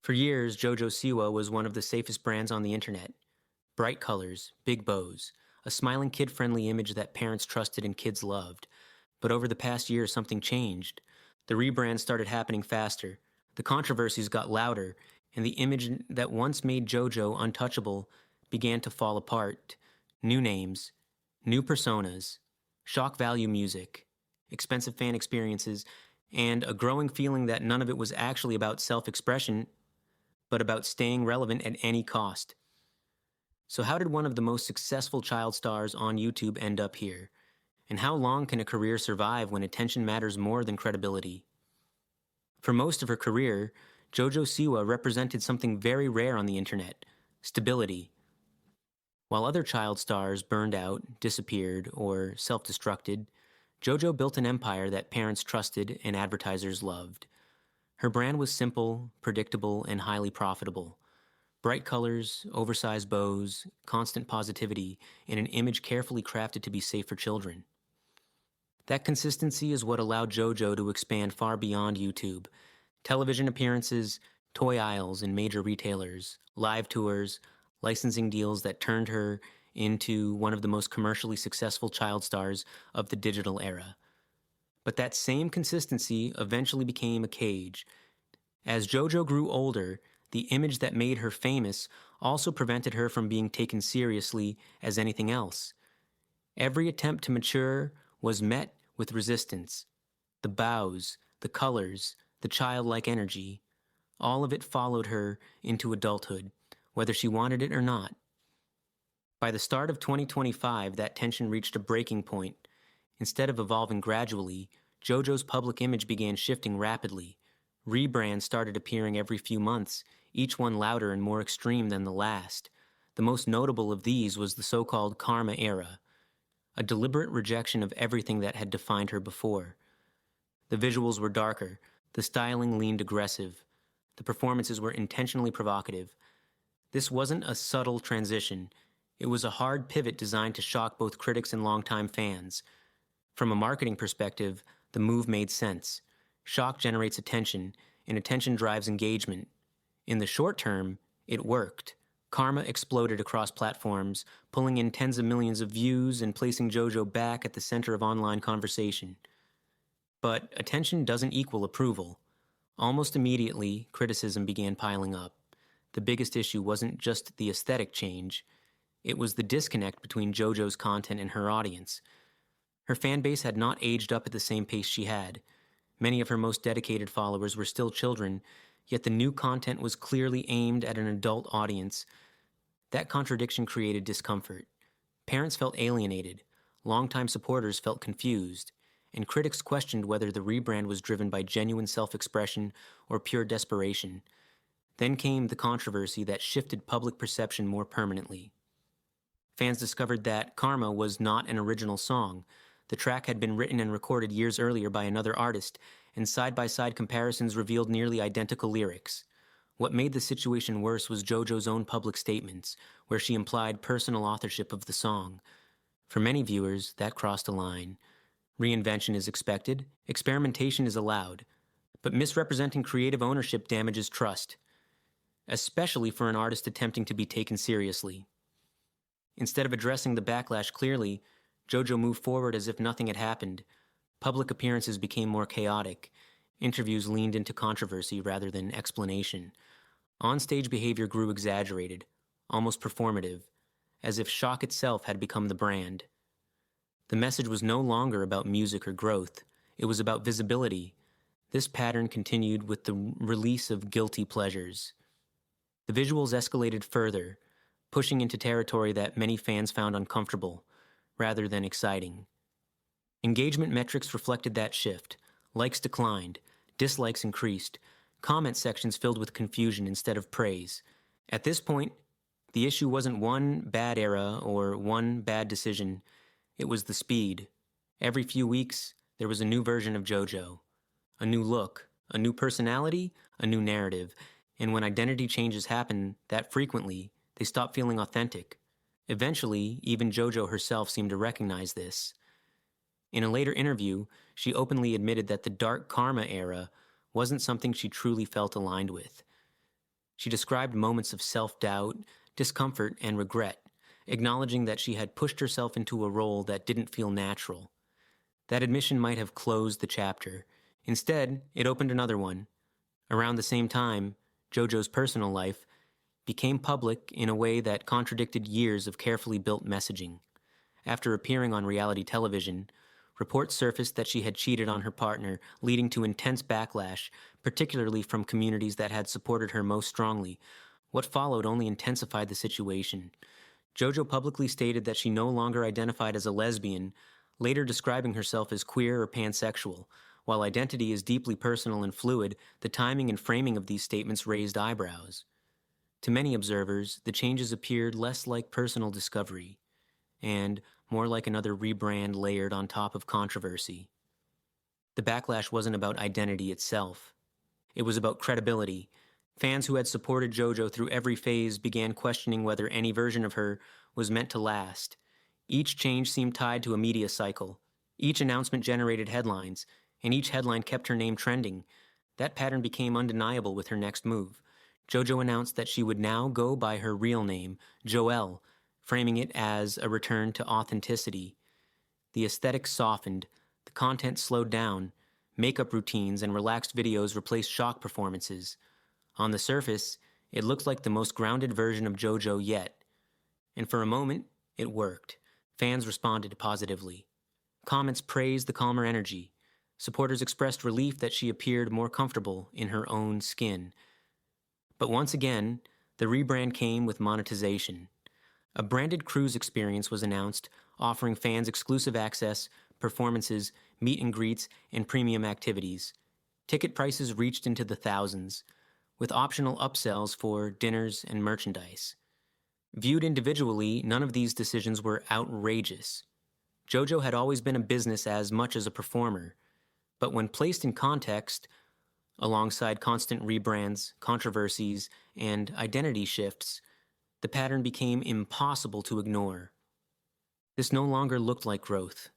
For years, JoJo Siwa was one of the safest brands on the internet. Bright colors, big bows, a smiling kid-friendly image that parents trusted and kids loved. But over the past year, something changed. The rebrand started happening faster, the controversies got louder, and the image that once made JoJo untouchable began to fall apart. New names, new personas, shock value music, expensive fan experiences, and a growing feeling that none of it was actually about self-expression, but about staying relevant at any cost. So how did one of the most successful child stars on YouTube end up here? And how long can a career survive when attention matters more than credibility? For most of her career, JoJo Siwa represented something very rare on the internet: stability. While other child stars burned out, disappeared, or self-destructed, JoJo built an empire that parents trusted and advertisers loved. Her brand was simple, predictable, and highly profitable. Bright colors, oversized bows, constant positivity, and an image carefully crafted to be safe for children. That consistency is what allowed JoJo to expand far beyond YouTube. Television appearances, toy aisles in major retailers, live tours, licensing deals that turned her into one of the most commercially successful child stars of the digital era. But that same consistency eventually became a cage. As JoJo grew older, the image that made her famous also prevented her from being taken seriously as anything else. Every attempt to mature was met with resistance. The bows, the colors, the childlike energy, all of it followed her into adulthood, whether she wanted it or not. By the start of 2025, that tension reached a breaking point. Instead of evolving gradually, JoJo's public image began shifting rapidly. Rebrands started appearing every few months, each one louder and more extreme than the last. The most notable of these was the so-called Karma era, a deliberate rejection of everything that had defined her before. The visuals were darker, the styling leaned aggressive, the performances were intentionally provocative. This wasn't a subtle transition. It was a hard pivot designed to shock both critics and longtime fans. From a marketing perspective, the move made sense. Shock generates attention, and attention drives engagement. In the short term, it worked. Karma exploded across platforms, pulling in tens of millions of views and placing JoJo back at the center of online conversation. But attention doesn't equal approval. Almost immediately, criticism began piling up. The biggest issue wasn't just the aesthetic change. It was the disconnect between JoJo's content and her audience. Her fan base had not aged up at the same pace she had. Many of her most dedicated followers were still children, yet the new content was clearly aimed at an adult audience. That contradiction created discomfort. Parents felt alienated, longtime supporters felt confused, and critics questioned whether the rebrand was driven by genuine self-expression or pure desperation. Then came the controversy that shifted public perception more permanently. Fans discovered that Karma was not an original song. The track had been written and recorded years earlier by another artist, and side-by-side comparisons revealed nearly identical lyrics. What made the situation worse was JoJo's own public statements, where she implied personal authorship of the song. For many viewers, that crossed a line. Reinvention is expected, experimentation is allowed, but misrepresenting creative ownership damages trust, especially for an artist attempting to be taken seriously. Instead of addressing the backlash clearly, JoJo moved forward as if nothing had happened. Public appearances became more chaotic. Interviews leaned into controversy rather than explanation. On-stage behavior grew exaggerated, almost performative, as if shock itself had become the brand. The message was no longer about music or growth. It was about visibility. This pattern continued with the release of Guilty Pleasures. The visuals escalated further, pushing into territory that many fans found uncomfortable, rather than exciting. Engagement metrics reflected that shift. Likes declined, dislikes increased, comment sections filled with confusion instead of praise. At this point, the issue wasn't one bad era or one bad decision. It was the speed. Every few weeks, there was a new version of JoJo. A new look, a new personality, a new narrative. And when identity changes happen that frequently, they stop feeling authentic. Eventually, even JoJo herself seemed to recognize this. In a later interview, she openly admitted that the dark Karma era wasn't something she truly felt aligned with. She described moments of self-doubt, discomfort, and regret, acknowledging that she had pushed herself into a role that didn't feel natural. That admission might have closed the chapter. Instead, it opened another one. Around the same time, JoJo's personal life became public in a way that contradicted years of carefully built messaging. After appearing on reality television, reports surfaced that she had cheated on her partner, leading to intense backlash, particularly from communities that had supported her most strongly. What followed only intensified the situation. JoJo publicly stated that she no longer identified as a lesbian, later describing herself as queer or pansexual. While identity is deeply personal and fluid, the timing and framing of these statements raised eyebrows. To many observers, the changes appeared less like personal discovery, and more like another rebrand layered on top of controversy. The backlash wasn't about identity itself. It was about credibility. Fans who had supported JoJo through every phase began questioning whether any version of her was meant to last. Each change seemed tied to a media cycle. Each announcement generated headlines, and each headline kept her name trending. That pattern became undeniable with her next move. JoJo announced that she would now go by her real name, Joelle, framing it as a return to authenticity. The aesthetic softened, the content slowed down, makeup routines and relaxed videos replaced shock performances. On the surface, it looked like the most grounded version of JoJo yet. And for a moment, it worked. Fans responded positively. Comments praised the calmer energy. Supporters expressed relief that she appeared more comfortable in her own skin. But once again, the rebrand came with monetization. A branded cruise experience was announced, offering fans exclusive access, performances, meet and greets, and premium activities. Ticket prices reached into the thousands, with optional upsells for dinners and merchandise. Viewed individually, none of these decisions were outrageous. JoJo had always been a business as much as a performer, but when placed in context, alongside constant rebrands, controversies, and identity shifts, the pattern became impossible to ignore. This no longer looked like growth.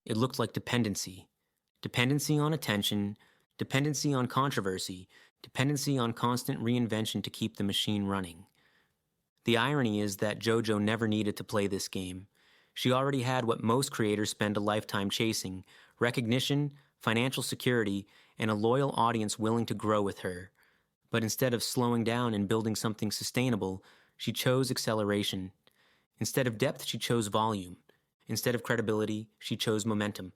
It looked like dependency. Dependency on attention, dependency on controversy, dependency on constant reinvention to keep the machine running. The irony is that JoJo never needed to play this game. She already had what most creators spend a lifetime chasing: recognition, financial security, and a loyal audience willing to grow with her. But instead of slowing down and building something sustainable, she chose acceleration. Instead of depth, she chose volume. Instead of credibility, she chose momentum.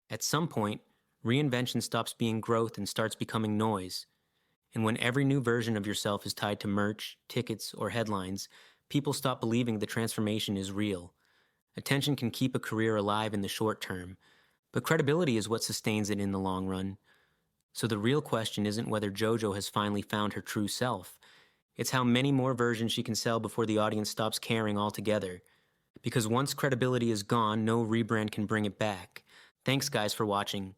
At some point, reinvention stops being growth and starts becoming noise. And when every new version of yourself is tied to merch, tickets, or headlines, people stop believing the transformation is real. Attention can keep a career alive in the short term, but credibility is what sustains it in the long run. So the real question isn't whether JoJo has finally found her true self. It's how many more versions she can sell before the audience stops caring altogether. Because once credibility is gone, no rebrand can bring it back. Thanks guys for watching.